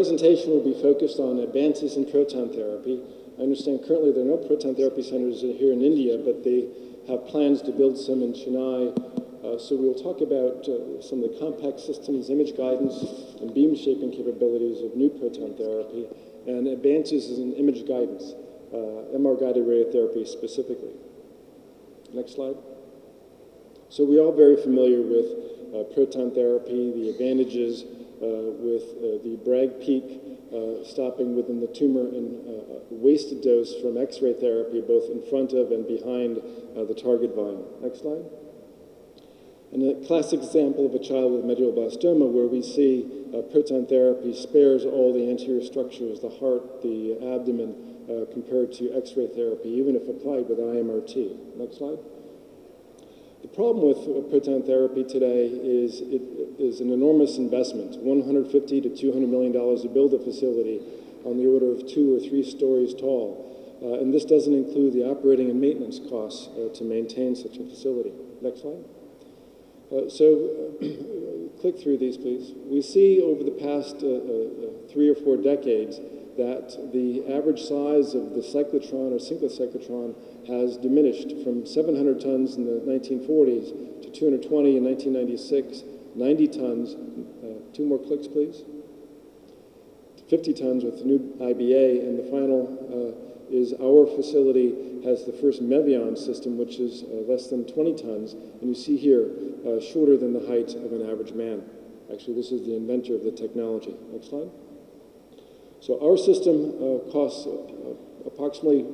presentation will be focused on advances in proton therapy. I understand currently there are no proton therapy centers here in India, but they have plans to build some in Chennai. So we'll talk about some of the compact systems, image guidance, and beam shaping capabilities of new proton therapy, and advances in image guidance, MR-guided radiotherapy specifically. Next slide. So we're all very familiar with proton therapy, the advantages with the Bragg peak stopping within the tumor and wasted dose from X-ray therapy, both in front of and behind the target volume. Next slide. And a classic example of a child with medulloblastoma where we see proton therapy spares all the anterior structures, the heart, the abdomen, compared to X-ray therapy, even if applied with IMRT. Next slide. The problem with proton therapy today is it is an enormous investment, $150 to $200 million to build a facility on the order of 2 or 3 stories tall. And this doesn't include the operating and maintenance costs to maintain such a facility. Next slide. Click through these, please. We see over the past 3 or 4 decades that the average size of the cyclotron or singlet cyclotron has diminished from 700 tons in the 1940s to 220 in 1996, 90 tons, 2 more clicks, please, 50 tons with the new IBA, and the final is our facility has the first Mevion system, which is less than 20 tons, and you see here, shorter than the height of an average man. Actually, this is the inventor of the technology. Next slide. So our system costs approximately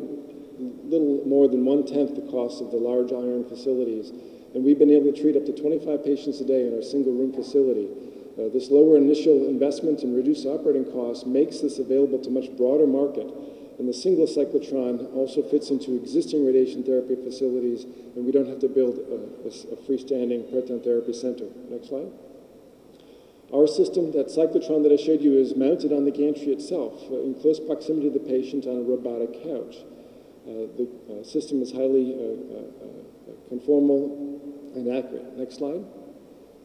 little more than 1/10 the cost of the large iron facilities, and we've been able to treat up to 25 patients a day in our single-room facility. This lower initial investment and reduced operating costs makes this available to a much broader market. And the single cyclotron also fits into existing radiation therapy facilities, and we don't have to build a freestanding proton therapy center. Next slide. Our system, that cyclotron that I showed you, is mounted on the gantry itself in close proximity to the patient on a robotic couch. The system is highly conformal and accurate. Next slide.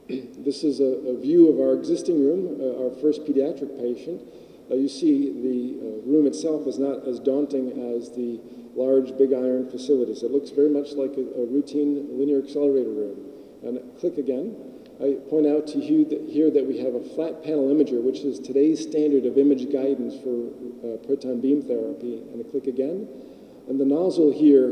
This is a view of our existing room, our first pediatric patient. You see the room itself is not as daunting as the large big iron facilities. It looks very much like a routine linear accelerator room. And click again. I point out to you here that we have a flat panel imager, which is today's standard of image guidance for proton beam therapy. And I click again. And the nozzle here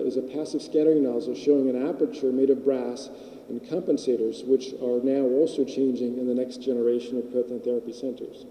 is a passive scattering nozzle showing an aperture made of brass and compensators, which are now also changing in the next generation of proton therapy centers.